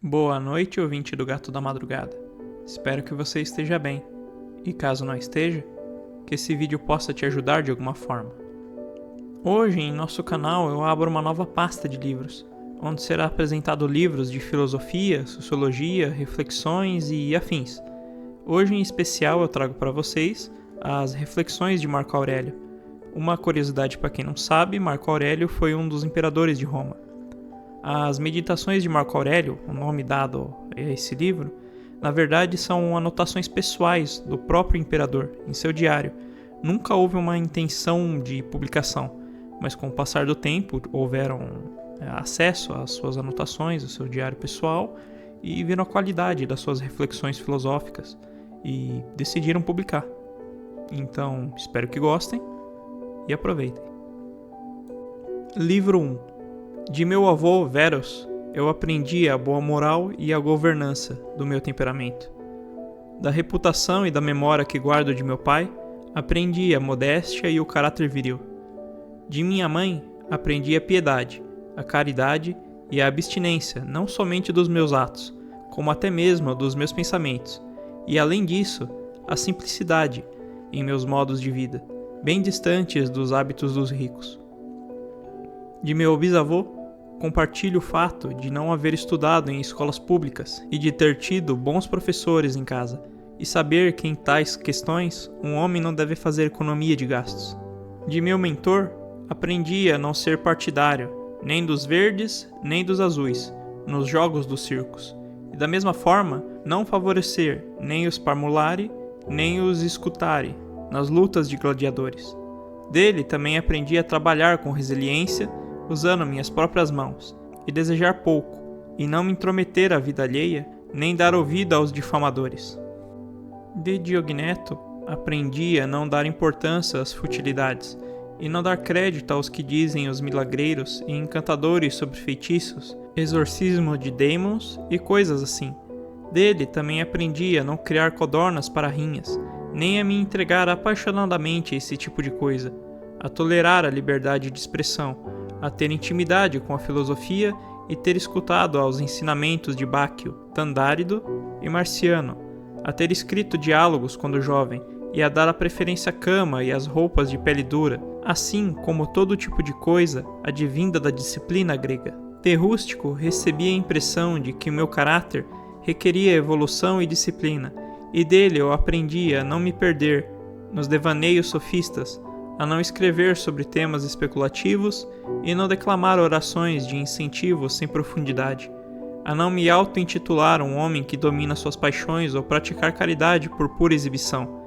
Boa noite, ouvinte do Gato da Madrugada. Espero que você esteja bem. E caso não esteja, que esse vídeo possa te ajudar de alguma forma. Hoje, em nosso canal, eu abro uma nova pasta de livros, onde será apresentado livros de filosofia, sociologia, reflexões e afins. Hoje, em especial, eu trago para vocês as Reflexões de Marco Aurélio. Uma curiosidade para quem não sabe, Marco Aurélio foi um dos imperadores de Roma. As Meditações de Marco Aurélio, o nome dado a esse livro, na verdade são anotações pessoais do próprio imperador em seu diário. Nunca houve uma intenção de publicação, mas com o passar do tempo houveram acesso às suas anotações, ao seu diário pessoal, e viram a qualidade das suas reflexões filosóficas e decidiram publicar. Então, espero que gostem e aproveitem. Livro 1. De meu avô Verus, eu aprendi a boa moral e a governança do meu temperamento. Da reputação e da memória que guardo de meu pai, aprendi a modéstia e o caráter viril. De minha mãe, aprendi a piedade, a caridade e a abstinência, não somente dos meus atos, como até mesmo dos meus pensamentos, e além disso, a simplicidade em meus modos de vida, bem distantes dos hábitos dos ricos. De meu bisavô, compartilho o fato de não haver estudado em escolas públicas e de ter tido bons professores em casa, e saber que em tais questões um homem não deve fazer economia de gastos. De meu mentor, aprendi a não ser partidário, nem dos verdes, nem dos azuis, nos jogos dos circos, e da mesma forma, não favorecer nem os parmulari, nem os escutari, nas lutas de gladiadores. Dele também aprendi a trabalhar com resiliência, usando minhas próprias mãos, e desejar pouco, e não me intrometer à vida alheia, nem dar ouvido aos difamadores. De Diogneto, aprendi a não dar importância às futilidades, e não dar crédito aos que dizem os milagreiros e encantadores sobre feitiços, exorcismo de dæmons e coisas assim. Dele também aprendi a não criar codornas para rinhas, nem a me entregar apaixonadamente a esse tipo de coisa, a tolerar a liberdade de expressão, a ter intimidade com a filosofia e ter escutado aos ensinamentos de Báquio, Tandárido e Marciano, a ter escrito diálogos quando jovem e a dar a preferência à cama e às roupas de pele dura, assim como todo tipo de coisa advinda da disciplina grega. De rústico, recebi a impressão de que meu caráter requeria evolução e disciplina, e dele eu aprendi a não me perder nos devaneios sofistas, a não escrever sobre temas especulativos e não declamar orações de incentivo sem profundidade, a não me auto-intitular um homem que domina suas paixões ou praticar caridade por pura exibição.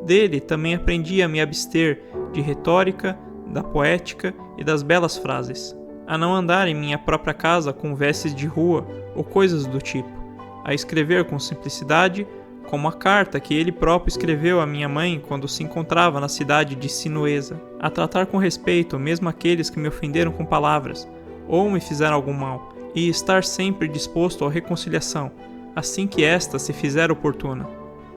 Dele também aprendi a me abster de retórica, da poética e das belas frases, a não andar em minha própria casa com vestes de rua ou coisas do tipo, a escrever com simplicidade, como a carta que ele próprio escreveu à minha mãe quando se encontrava na cidade de Sinuesa, a tratar com respeito mesmo aqueles que me ofenderam com palavras, ou me fizeram algum mal, e estar sempre disposto à reconciliação, assim que esta se fizer oportuna.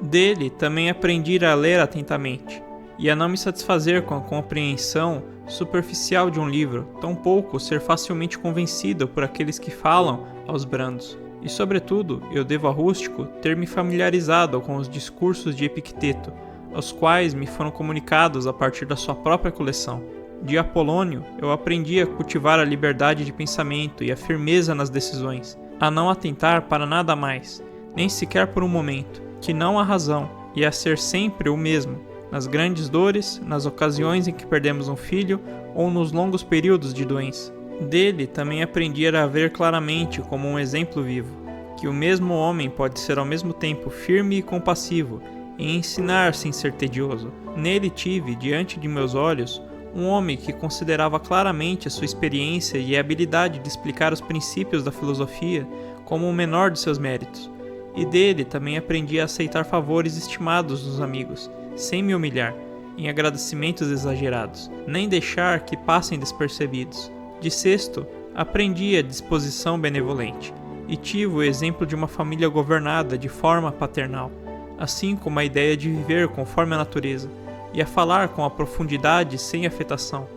Dele também aprendi a ler atentamente, e a não me satisfazer com a compreensão superficial de um livro, tampouco ser facilmente convencido por aqueles que falam aos brandos. E, sobretudo, eu devo a Rústico ter me familiarizado com os discursos de Epicteto, os quais me foram comunicados a partir da sua própria coleção. De Apolônio, eu aprendi a cultivar a liberdade de pensamento e a firmeza nas decisões, a não atentar para nada mais, nem sequer por um momento, que não a razão, e a ser sempre o mesmo, nas grandes dores, nas ocasiões em que perdemos um filho ou nos longos períodos de doença. Dele também aprendi a ver claramente como um exemplo vivo, que o mesmo homem pode ser ao mesmo tempo firme e compassivo, e ensinar sem ser tedioso. Nele tive, diante de meus olhos, um homem que considerava claramente a sua experiência e a habilidade de explicar os princípios da filosofia como o menor de seus méritos. E dele também aprendi a aceitar favores estimados dos amigos, sem me humilhar, em agradecimentos exagerados, nem deixar que passem despercebidos. De sexto, aprendi a disposição benevolente, e tive o exemplo de uma família governada de forma paternal, assim como a ideia de viver conforme a natureza, e a falar com a profundidade sem afetação,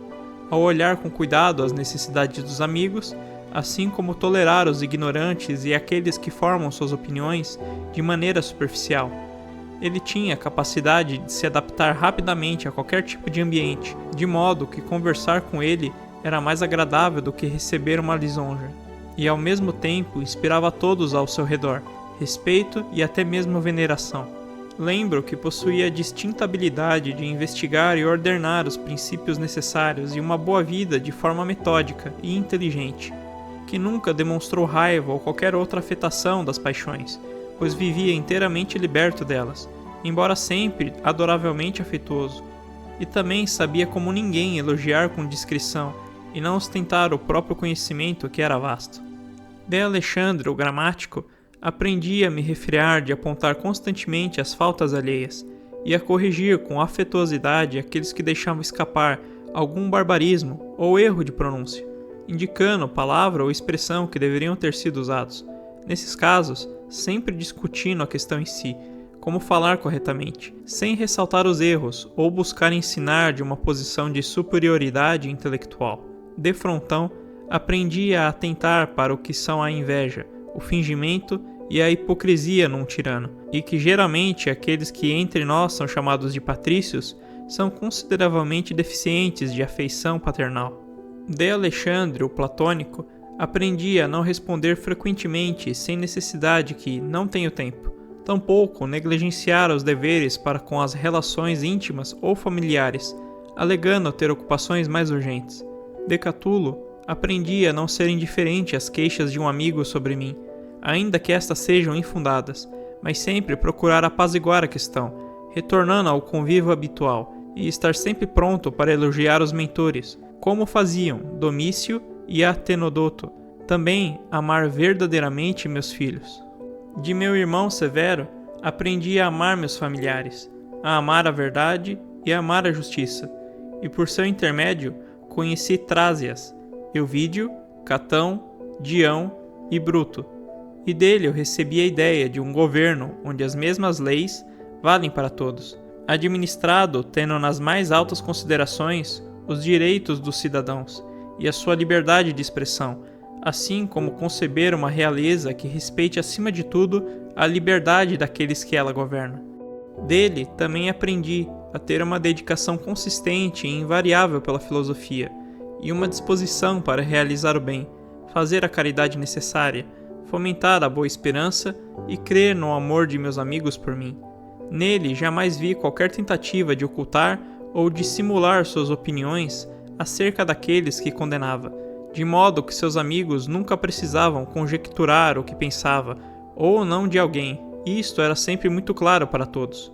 ao olhar com cuidado as necessidades dos amigos, assim como tolerar os ignorantes e aqueles que formam suas opiniões de maneira superficial. Ele tinha a capacidade de se adaptar rapidamente a qualquer tipo de ambiente, de modo que conversar com ele era mais agradável do que receber uma lisonja, e ao mesmo tempo inspirava a todos ao seu redor respeito e até mesmo veneração. Lembro que possuía a distinta habilidade de investigar e ordenar os princípios necessários e uma boa vida de forma metódica e inteligente, que nunca demonstrou raiva ou qualquer outra afetação das paixões, pois vivia inteiramente liberto delas, embora sempre adoravelmente afetuoso, e também sabia como ninguém elogiar com discrição e não ostentar o próprio conhecimento que era vasto. De Alexandre, o gramático, aprendi a me refrear de apontar constantemente as faltas alheias e a corrigir com afetuosidade aqueles que deixavam escapar algum barbarismo ou erro de pronúncia, indicando palavra ou expressão que deveriam ter sido usados. Nesses casos, sempre discutindo a questão em si, como falar corretamente, sem ressaltar os erros ou buscar ensinar de uma posição de superioridade intelectual. De frontão, aprendi a atentar para o que são a inveja, o fingimento e a hipocrisia num tirano, e que geralmente aqueles que entre nós são chamados de patrícios são consideravelmente deficientes de afeição paternal. De Alexandre, o platônico, aprendi a não responder frequentemente sem necessidade que não tenho tempo, tampouco negligenciar os deveres para com as relações íntimas ou familiares, alegando ter ocupações mais urgentes. De Catulo, aprendi a não ser indiferente às queixas de um amigo sobre mim, ainda que estas sejam infundadas, mas sempre procurar apaziguar a questão, retornando ao convívio habitual, e estar sempre pronto para elogiar os mentores, como faziam Domício e Atenodoto. Também amar verdadeiramente meus filhos. De meu irmão Severo, aprendi a amar meus familiares, a amar a verdade e a amar a justiça, e por seu intermédio conheci Trásias, Euvídio, Catão, Dião e Bruto, e dele eu recebi a ideia de um governo onde as mesmas leis valem para todos, administrado tendo nas mais altas considerações os direitos dos cidadãos e a sua liberdade de expressão, assim como conceber uma realeza que respeite acima de tudo a liberdade daqueles que ela governa. Dele também aprendi a ter uma dedicação consistente e invariável pela filosofia, e uma disposição para realizar o bem, fazer a caridade necessária, fomentar a boa esperança e crer no amor de meus amigos por mim. Nele jamais vi qualquer tentativa de ocultar ou dissimular suas opiniões acerca daqueles que condenava, de modo que seus amigos nunca precisavam conjecturar o que pensava ou não de alguém, e isto era sempre muito claro para todos.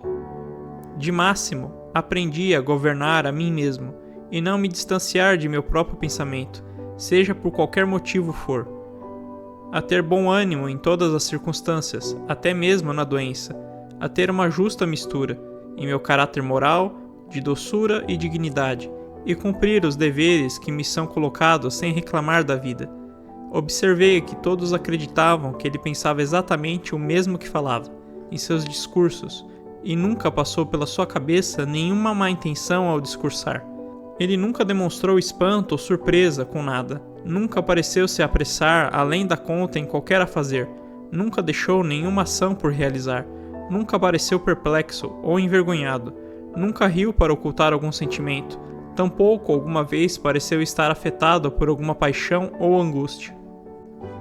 De Máximo, aprendi a governar a mim mesmo, e não me distanciar de meu próprio pensamento, seja por qualquer motivo for. A ter bom ânimo em todas as circunstâncias, até mesmo na doença, a ter uma justa mistura, em meu caráter moral, de doçura e dignidade, e cumprir os deveres que me são colocados sem reclamar da vida. Observei que todos acreditavam que ele pensava exatamente o mesmo que falava, em seus discursos, e nunca passou pela sua cabeça nenhuma má intenção ao discursar. Ele nunca demonstrou espanto ou surpresa com nada, nunca pareceu se apressar além da conta em qualquer afazer, nunca deixou nenhuma ação por realizar, nunca pareceu perplexo ou envergonhado, nunca riu para ocultar algum sentimento, tampouco alguma vez pareceu estar afetado por alguma paixão ou angústia.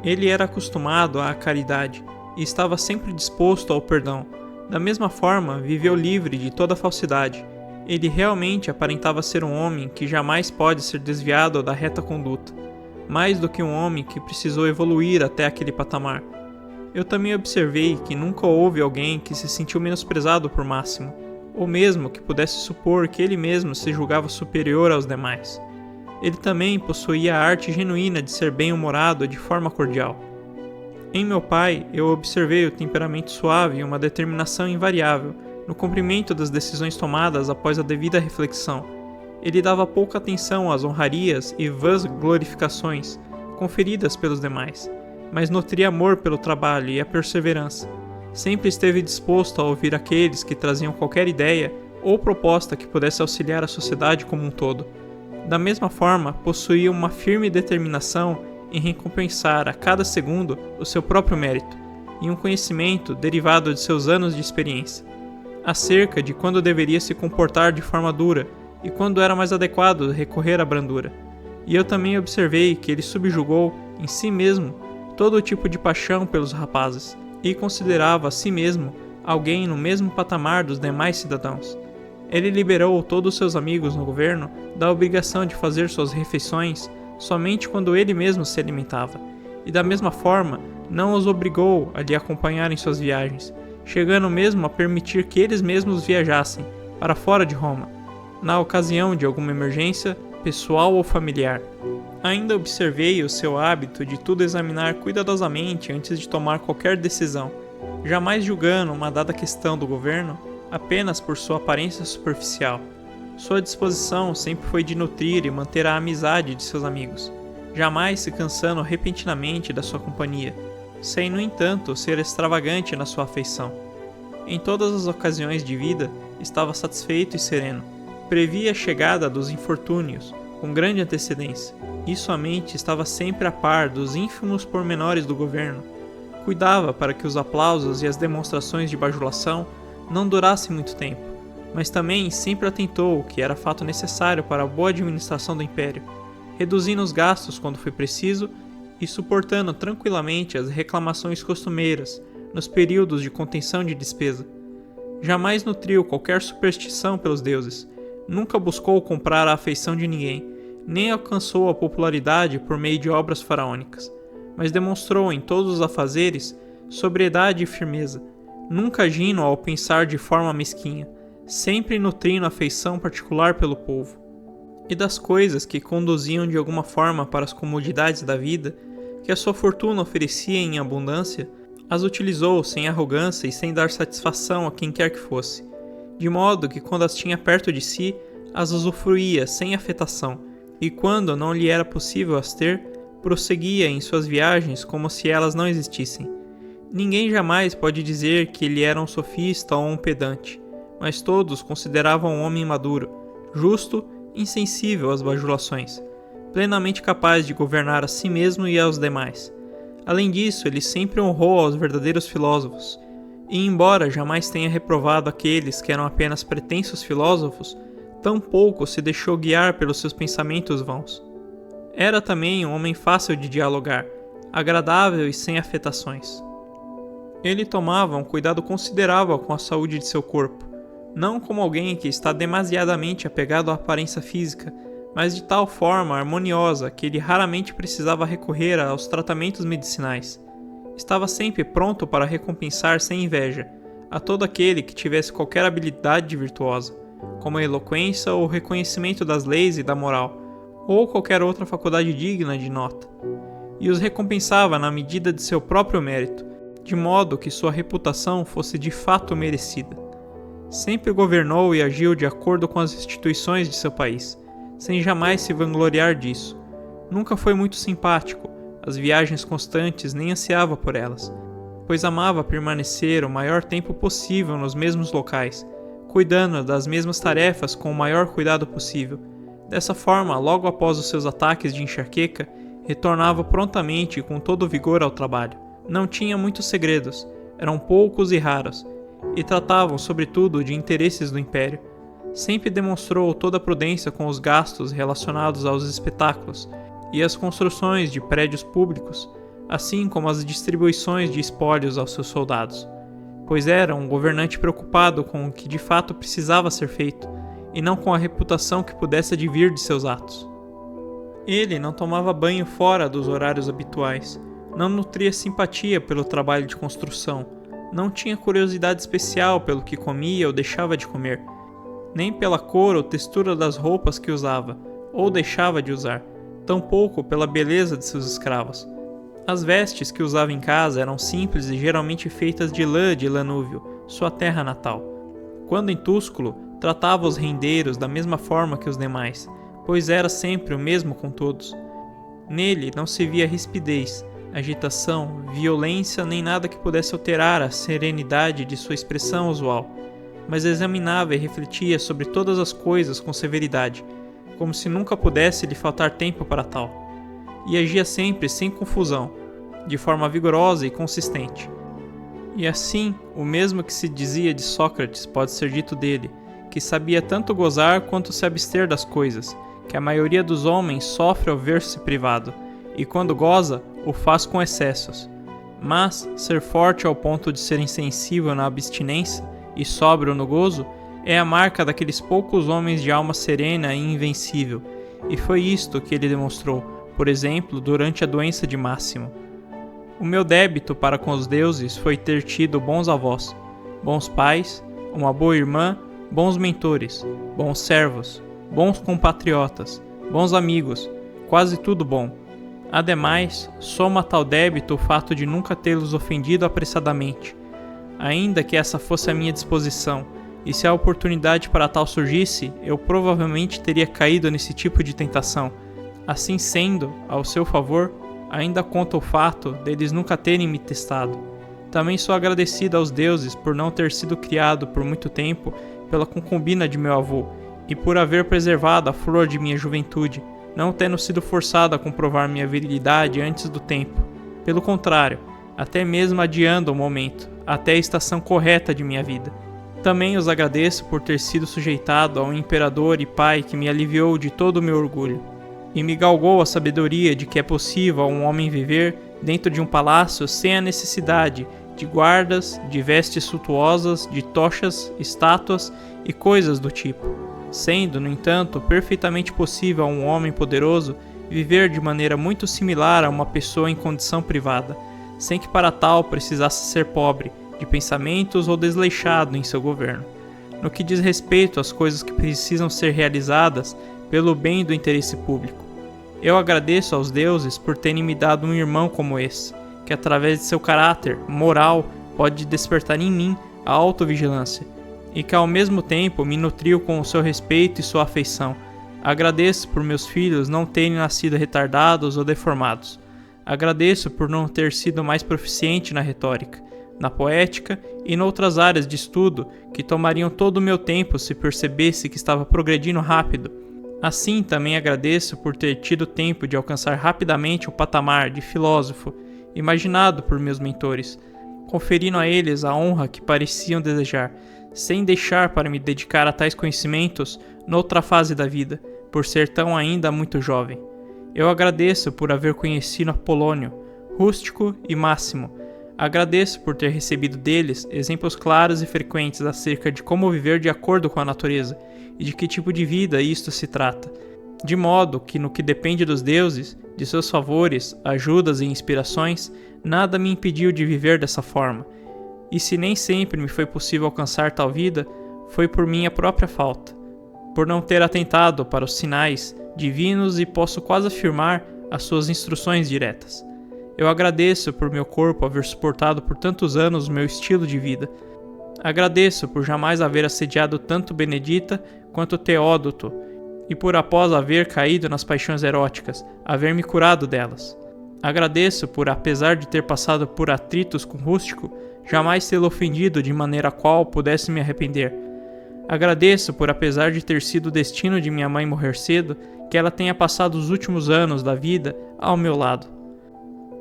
Ele era acostumado à caridade e estava sempre disposto ao perdão. Da mesma forma, viveu livre de toda falsidade. Ele realmente aparentava ser um homem que jamais pode ser desviado da reta conduta, mais do que um homem que precisou evoluir até aquele patamar. Eu também observei que nunca houve alguém que se sentiu menosprezado por Máximo, ou mesmo que pudesse supor que ele mesmo se julgava superior aos demais. Ele também possuía a arte genuína de ser bem-humorado de forma cordial. Em meu pai, eu observei o temperamento suave e uma determinação invariável no cumprimento das decisões tomadas após a devida reflexão. Ele dava pouca atenção às honrarias e vãs glorificações conferidas pelos demais, mas nutria amor pelo trabalho e a perseverança. Sempre esteve disposto a ouvir aqueles que traziam qualquer ideia ou proposta que pudesse auxiliar a sociedade como um todo. Da mesma forma, possuía uma firme determinação em recompensar a cada segundo o seu próprio mérito e um conhecimento derivado de seus anos de experiência, acerca de quando deveria se comportar de forma dura e quando era mais adequado recorrer à brandura. E eu também observei que ele subjugou em si mesmo todo tipo de paixão pelos rapazes e considerava a si mesmo alguém no mesmo patamar dos demais cidadãos. Ele liberou todos seus amigos no governo da obrigação de fazer suas refeições somente quando ele mesmo se alimentava, e da mesma forma não os obrigou a lhe acompanhar em suas viagens, chegando mesmo a permitir que eles mesmos viajassem para fora de Roma, na ocasião de alguma emergência, pessoal ou familiar. Ainda observei o seu hábito de tudo examinar cuidadosamente antes de tomar qualquer decisão, jamais julgando uma dada questão do governo apenas por sua aparência superficial. Sua disposição sempre foi de nutrir e manter a amizade de seus amigos, jamais se cansando repentinamente da sua companhia, sem, no entanto, ser extravagante na sua afeição. Em todas as ocasiões de vida, estava satisfeito e sereno. Previa a chegada dos infortúnios, com grande antecedência, e sua mente estava sempre a par dos ínfimos pormenores do governo. Cuidava para que os aplausos e as demonstrações de bajulação não durassem muito tempo, mas também sempre atentou que era fato necessário para a boa administração do império, reduzindo os gastos quando foi preciso e suportando tranquilamente as reclamações costumeiras nos períodos de contenção de despesa. Jamais nutriu qualquer superstição pelos deuses, nunca buscou comprar a afeição de ninguém, nem alcançou a popularidade por meio de obras faraônicas, mas demonstrou em todos os afazeres sobriedade e firmeza, nunca agindo ao pensar de forma mesquinha, sempre nutrindo afeição particular pelo povo. E das coisas que conduziam de alguma forma para as comodidades da vida, que a sua fortuna oferecia em abundância, as utilizou sem arrogância e sem dar satisfação a quem quer que fosse, de modo que quando as tinha perto de si, as usufruía sem afetação, e quando não lhe era possível as ter, prosseguia em suas viagens como se elas não existissem. Ninguém jamais pode dizer que ele era um sofista ou um pedante, mas todos consideravam um homem maduro, justo, insensível às bajulações, plenamente capaz de governar a si mesmo e aos demais. Além disso, ele sempre honrou aos verdadeiros filósofos, e embora jamais tenha reprovado aqueles que eram apenas pretensos filósofos, tampouco se deixou guiar pelos seus pensamentos vãos. Era também um homem fácil de dialogar, agradável e sem afetações. Ele tomava um cuidado considerável com a saúde de seu corpo, não como alguém que está demasiadamente apegado à aparência física, mas de tal forma harmoniosa que ele raramente precisava recorrer aos tratamentos medicinais. Estava sempre pronto para recompensar sem inveja a todo aquele que tivesse qualquer habilidade virtuosa, como a eloquência ou o reconhecimento das leis e da moral, ou qualquer outra faculdade digna de nota, e os recompensava na medida de seu próprio mérito, de modo que sua reputação fosse de fato merecida. Sempre governou e agiu de acordo com as instituições de seu país, sem jamais se vangloriar disso. Nunca foi muito simpático, as viagens constantes nem ansiava por elas, pois amava permanecer o maior tempo possível nos mesmos locais, cuidando das mesmas tarefas com o maior cuidado possível. Dessa forma, logo após os seus ataques de enxaqueca, retornava prontamente e com todo vigor ao trabalho. Não tinha muitos segredos, eram poucos e raros, e tratavam sobretudo de interesses do império. Sempre demonstrou toda a prudência com os gastos relacionados aos espetáculos e às construções de prédios públicos, assim como as distribuições de espólios aos seus soldados, pois era um governante preocupado com o que de fato precisava ser feito, e não com a reputação que pudesse advir de seus atos. Ele não tomava banho fora dos horários habituais, não nutria simpatia pelo trabalho de construção, não tinha curiosidade especial pelo que comia ou deixava de comer, nem pela cor ou textura das roupas que usava, ou deixava de usar, tampouco pela beleza de seus escravos. As vestes que usava em casa eram simples e geralmente feitas de Lanúvio, sua terra natal. Quando em Túsculo, tratava os rendeiros da mesma forma que os demais, pois era sempre o mesmo com todos. Nele não se via rispidez, agitação, violência nem nada que pudesse alterar a serenidade de sua expressão usual, mas examinava e refletia sobre todas as coisas com severidade, como se nunca pudesse lhe faltar tempo para tal. e agia sempre sem confusão, de forma vigorosa e consistente. E assim, o mesmo que se dizia de Sócrates pode ser dito dele, que sabia tanto gozar quanto se abster das coisas, que a maioria dos homens sofre ao ver-se privado, e quando goza, o faz com excessos. Mas ser forte ao ponto de ser insensível na abstinência e sóbrio no gozo é a marca daqueles poucos homens de alma serena e invencível, e foi isto que ele demonstrou, por exemplo, durante a doença de Máximo. O meu débito para com os deuses foi ter tido bons avós, bons pais, uma boa irmã, bons mentores, bons servos, bons compatriotas, bons amigos, quase tudo bom. Ademais, soma a tal débito o fato de nunca tê-los ofendido apressadamente, ainda que essa fosse a minha disposição, e se a oportunidade para tal surgisse, eu provavelmente teria caído nesse tipo de tentação. Assim sendo, ao seu favor, ainda conta o fato deles nunca terem me testado. Também sou agradecido aos deuses por não ter sido criado por muito tempo pela concubina de meu avô, e por haver preservado a flor de minha juventude, não tendo sido forçado a comprovar minha virilidade antes do tempo. Pelo contrário, até mesmo adiando o momento, até a estação correta de minha vida. Também os agradeço por ter sido sujeitado a um imperador e pai que me aliviou de todo o meu orgulho, e me galgou a sabedoria de que é possível a um homem viver dentro de um palácio sem a necessidade de guardas, de vestes suntuosas, de tochas, estátuas e coisas do tipo, sendo, no entanto, perfeitamente possível a um homem poderoso viver de maneira muito similar a uma pessoa em condição privada, sem que para tal precisasse ser pobre de pensamentos ou desleixado em seu governo. No que diz respeito às coisas que precisam ser realizadas pelo bem do interesse público, eu agradeço aos deuses por terem me dado um irmão como esse, que através de seu caráter moral pode despertar em mim a autovigilância, e que ao mesmo tempo me nutriu com o seu respeito e sua afeição. Agradeço por meus filhos não terem nascido retardados ou deformados. Agradeço por não ter sido mais proficiente na retórica, na poética e noutras áreas de estudo que tomariam todo o meu tempo se percebesse que estava progredindo rápido. Assim, também agradeço por ter tido tempo de alcançar rapidamente o patamar de filósofo imaginado por meus mentores, conferindo a eles a honra que pareciam desejar, sem deixar para me dedicar a tais conhecimentos noutra fase da vida, por ser tão ainda muito jovem. Eu agradeço por haver conhecido Apolônio, Rústico e Máximo. Agradeço por ter recebido deles exemplos claros e frequentes acerca de como viver de acordo com a natureza e de que tipo de vida isto se trata, de modo que no que depende dos deuses, de seus favores, ajudas e inspirações, nada me impediu de viver dessa forma. E se nem sempre me foi possível alcançar tal vida, foi por minha própria falta, por não ter atentado para os sinais divinos e posso quase afirmar as suas instruções diretas. Eu agradeço por meu corpo haver suportado por tantos anos o meu estilo de vida. Agradeço por jamais haver assediado tanto Benedita quanto Teódoto, e por após haver caído nas paixões eróticas, haver me curado delas. Agradeço por, apesar de ter passado por atritos com Rústico, jamais tê-lo ofendido de maneira a qual pudesse me arrepender. Agradeço por, apesar de ter sido o destino de minha mãe morrer cedo, que ela tenha passado os últimos anos da vida ao meu lado.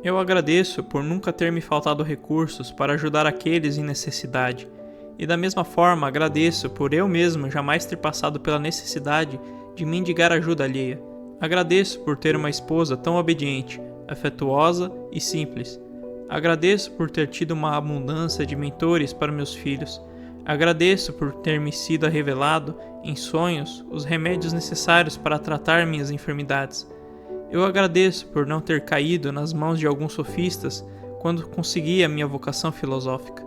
Eu agradeço por nunca ter me faltado recursos para ajudar aqueles em necessidade, e da mesma forma agradeço por eu mesmo jamais ter passado pela necessidade de mendigar ajuda alheia. Agradeço por ter uma esposa tão obediente, afetuosa e simples. Agradeço por ter tido uma abundância de mentores para meus filhos. Agradeço por ter me sido revelado, em sonhos, os remédios necessários para tratar minhas enfermidades. Eu agradeço por não ter caído nas mãos de alguns sofistas quando consegui a minha vocação filosófica.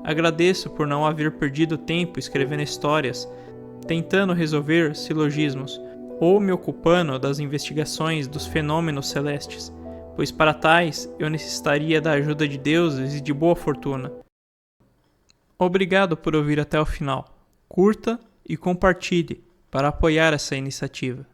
Agradeço por não haver perdido tempo escrevendo histórias, tentando resolver silogismos, ou me ocupando das investigações dos fenômenos celestes, pois para tais eu necessitaria da ajuda de deuses e de boa fortuna. Obrigado por ouvir até o final. Curta e compartilhe para apoiar essa iniciativa.